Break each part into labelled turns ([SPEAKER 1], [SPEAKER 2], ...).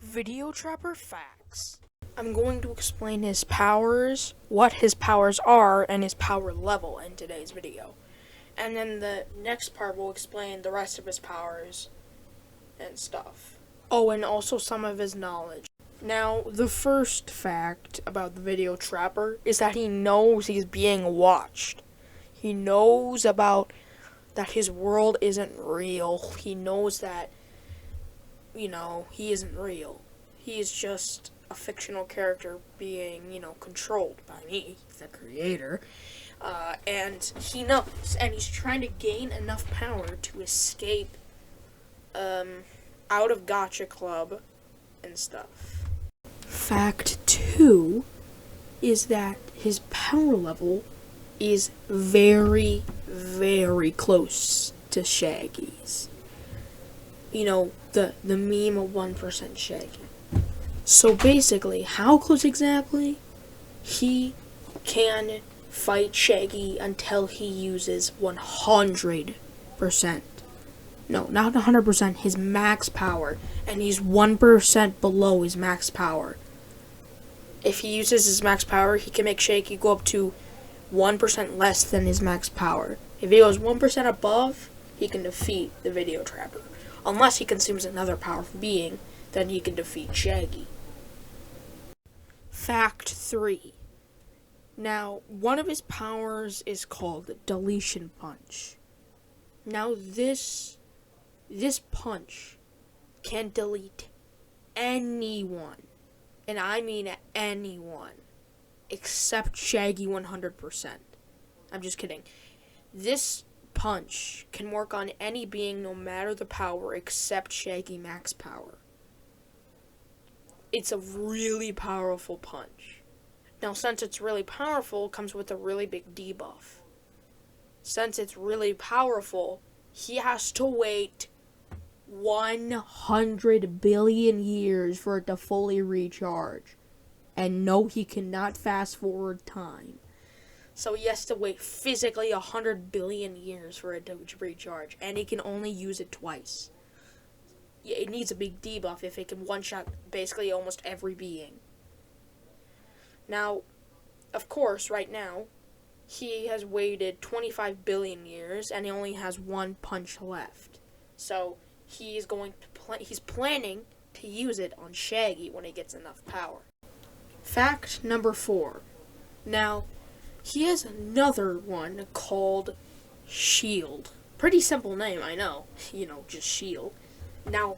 [SPEAKER 1] Video Trapper Facts. I'm going to explain his powers, what his powers are, and his power level in today's video. And then the next part will explain the rest of his powers and stuff. Oh, and also some of his knowledge. Now, the first fact about the Video Trapper is that he knows he's being watched. He knows about that his world isn't real. He knows that, he isn't real. He is just a fictional character being, controlled by me, the creator. And he knows, and he's trying to gain enough power to escape out of Gachaclub and stuff. Fact 2 is that his power level is very, very close to Shaggy's. The meme of 1% Shaggy. So basically, how close exactly? He can fight Shaggy until he uses 100%. No, not 100%, his max power. And he's 1% below his max power. If he uses his max power, he can make Shaggy go up to 1% less than his max power. If he goes 1% above, he can defeat the Video Trapper. Unless he consumes another powerful being, then he can defeat Shaggy. Fact 3. Now, one of his powers is called Deletion Punch. Now, this punch can delete anyone, and I mean anyone, except Shaggy 100%. I'm just kidding. This punch can work on any being no matter the power except Shaggy max power. It's a really powerful punch. Now, since it's really powerful, it comes with a really big debuff. Since it's really powerful, he has to wait 100 billion years for it to fully recharge. And no, he cannot fast forward time. So he has to wait physically 100 billion years for it to recharge. And he can only use it twice. It needs a big debuff if it can one-shot basically almost every being. Now, of course, right now, he has waited 25 billion years and he only has one punch left. So he's planning to use it on Shaggy when he gets enough power. Fact number 4. Now, he has another one called Shield. Pretty simple name, I know. Just Shield. Now,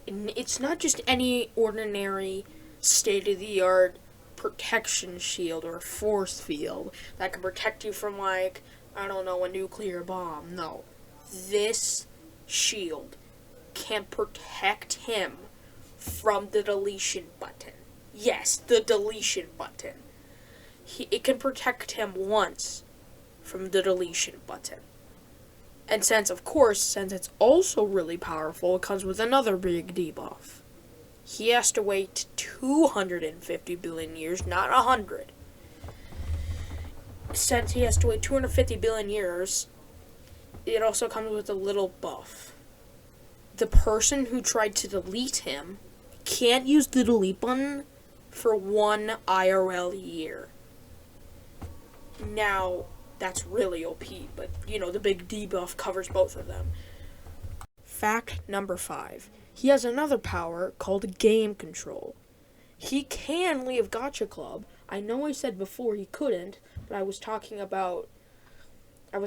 [SPEAKER 1] it's not just any ordinary state-of-the-art protection shield or force field that can protect you from, a nuclear bomb. No. This shield can protect him from the deletion button. Yes, the deletion button. It can protect him once from the deletion button. And since it's also really powerful, it comes with another big debuff. He has to wait 250 billion years, not 100. Since he has to wait 250 billion years, it also comes with a little buff. The person who tried to delete him can't use the delete button for 1 IRL year. Now, that's really OP, but, the big debuff covers both of them. Fact number 5. He has another power called Game Control. He can leave Gachaclub. I know I said before he couldn't, but I was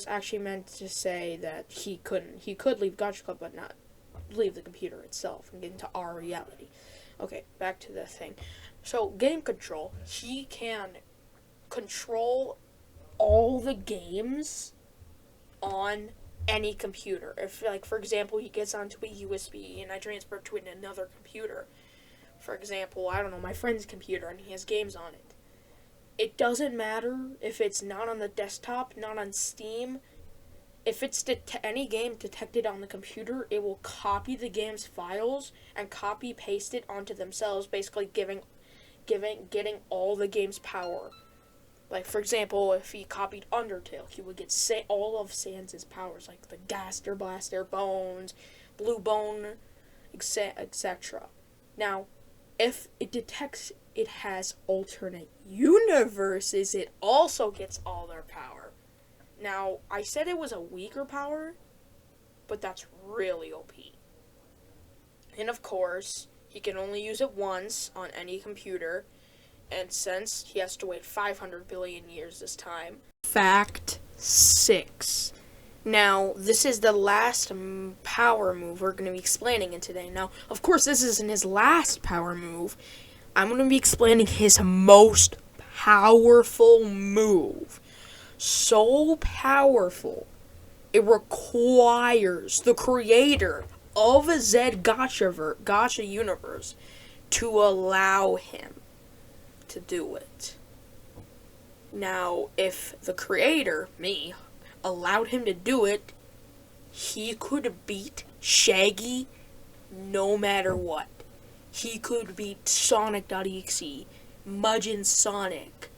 [SPEAKER 1] actually meant to say that he couldn't. He could leave Gachaclub, but not leave the computer itself and get into our reality. Okay, back to the thing. So, Game Control, he can control all the games on any computer. If, for example, he gets onto a USB and I transfer it to another computer, for example, my friend's computer, and he has games on it. It doesn't matter if it's not on the desktop, not on Steam. If it's any game detected on the computer, it will copy the game's files and copy-paste it onto themselves, basically getting all the game's power. For example, if he copied Undertale, he would get all of Sans' powers, like the Gaster Blaster, Bones, Blue Bone, etc. Now, if it detects it has alternate universes, it also gets all their power. Now, I said it was a weaker power, but that's really OP. And of course, he can only use it once on any computer, and since he has to wait 500 billion years this time. Fact 6. Now, this is the last power move we're going to be explaining in today. Now, of course, this isn't his last power move. I'm going to be explaining his most powerful move. So powerful, it requires the creator of a Gacha universe to allow him to do it. Now, if the creator, me, allowed him to do it, he could beat Shaggy no matter what. He could beat Sonic.exe, Mudgeon Sonic.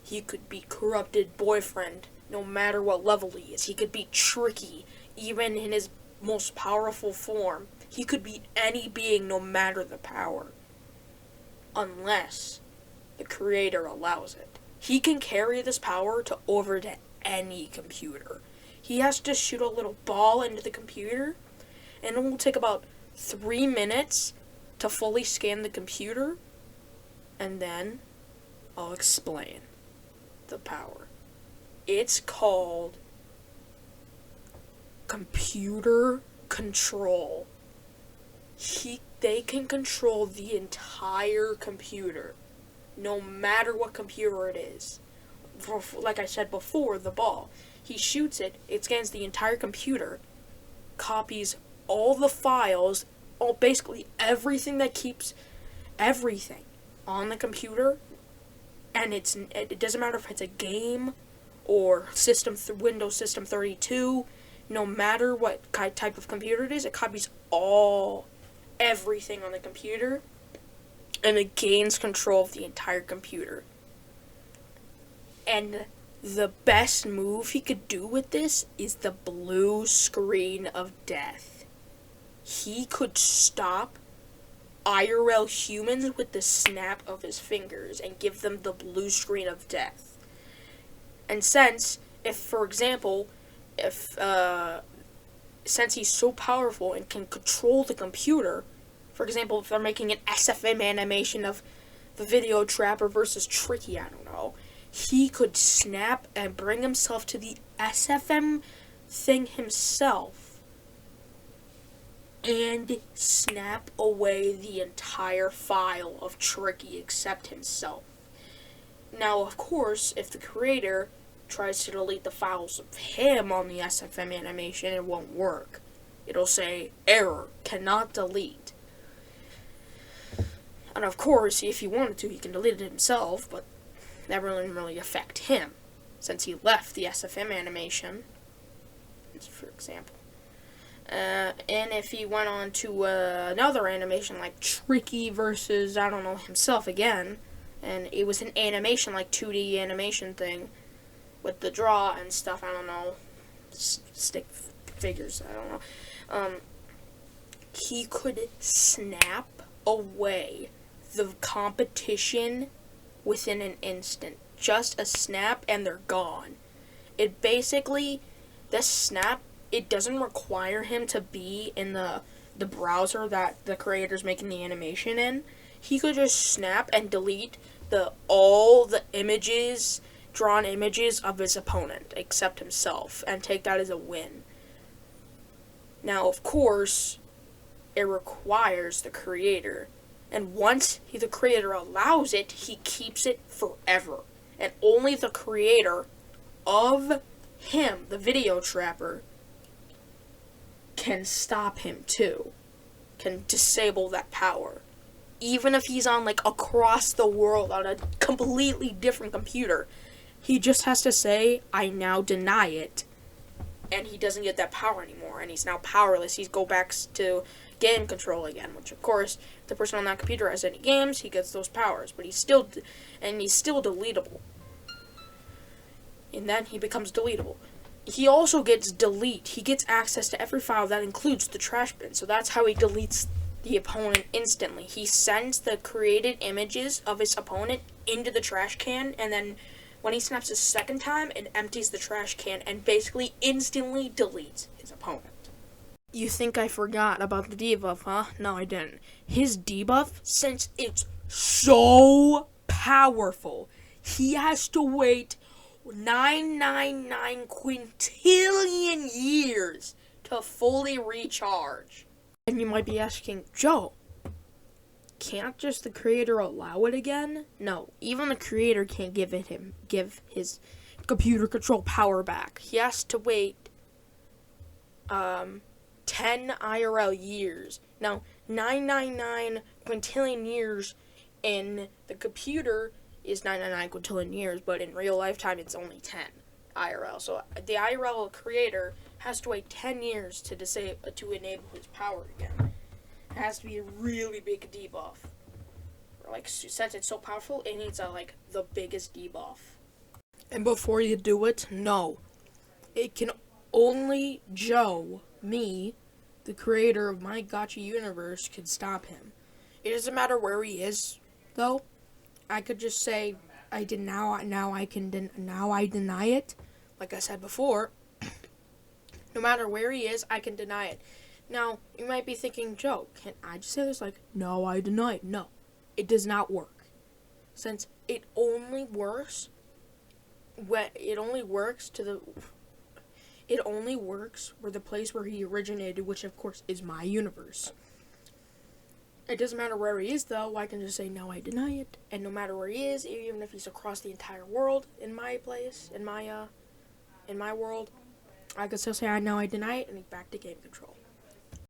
[SPEAKER 1] He could beat Corrupted Boyfriend no matter what level he is. He could beat Tricky, even in his most powerful form. He could beat any being no matter the power. Unless the creator allows it. He can carry this power over to any computer. He has to shoot a little ball into the computer, and it will take about 3 minutes to fully scan the computer, and then I'll explain the power. It's called computer control. They can control the entire computer, no matter what computer it is. Like I said before, the ball. He shoots it, it scans the entire computer, copies all the files, basically everything that keeps everything on the computer, and it doesn't matter if it's a game or Windows System 32, no matter what type of computer it is, it copies everything on the computer, and it gains control of the entire computer. And the best move he could do with this is the blue screen of death. He could stop IRL humans with the snap of his fingers and give them the blue screen of death. And since he's so powerful and can control the computer, for example, if they're making an SFM animation of the Video Trapper versus Tricky, I don't know, he could snap and bring himself to the SFM thing himself and snap away the entire file of Tricky except himself. Now, of course, if the creator tries to delete the files of him on the SFM animation, it won't work. It'll say, error, cannot delete. And of course, if he wanted to, he can delete it himself, but that wouldn't really affect him, since he left the SFM animation, for example. And if he went on to another animation, like Tricky versus, I don't know, himself again, and it was an animation, like 2D animation thing, with the draw and stuff, I don't know, stick figures, I don't know, he could snap away the competition within an instant. Just a snap and they're gone. It basically, this snap, it doesn't require him to be in the browser that the creator's making the animation in. He could just snap and delete all the images, drawn images of his opponent, except himself, and take that as a win. Now, of course, it requires the creator. And once the creator allows it, he keeps it forever. And only the creator of him, the Video Trapper, can stop him too. Can disable that power. Even if he's on, like, across the world on a completely different computer, he just has to say, I now deny it. And he doesn't get that power anymore. And he's now powerless. He goes back to game control again, which of course, if the person on that computer has any games, he gets those powers, but he's still deletable. And then he becomes deletable. He also gets delete. He gets access to every file that includes the trash bin, so that's how he deletes the opponent instantly. He sends the created images of his opponent into the trash can, and then when he snaps a second time, it empties the trash can and basically instantly deletes his opponent. You think I forgot about the debuff, huh? No, I didn't. His debuff, since it's so powerful, he has to wait 999 quintillion years to fully recharge. And you might be asking, Joe, can't just the creator allow it again? No, even the creator can't give his computer control power back. He has to wait 10 IRL years. Now, 999 quintillion years in the computer is 999 quintillion years, but in real lifetime it's only 10 IRL. So the IRL creator has to wait 10 years to enable his power again. It has to be a really big debuff. Like, since it's so powerful, it needs the biggest debuff. And before you do it, no. It can only Joe, me, the creator of my Gacha universe, can stop him. It doesn't matter where he is, though. I could just say I deny it. Like I said before, no matter where he is, I can deny it. Now, you might be thinking, Joe, can't I just say this? No, I deny it. No, it does not work. Since it only works where the place where he originated, which of course is my universe. It doesn't matter where he is, though. I can just say, no, I deny it. And no matter where he is, even if he's across the entire world in my world, I can still say, I know I deny it, and he's back to game control.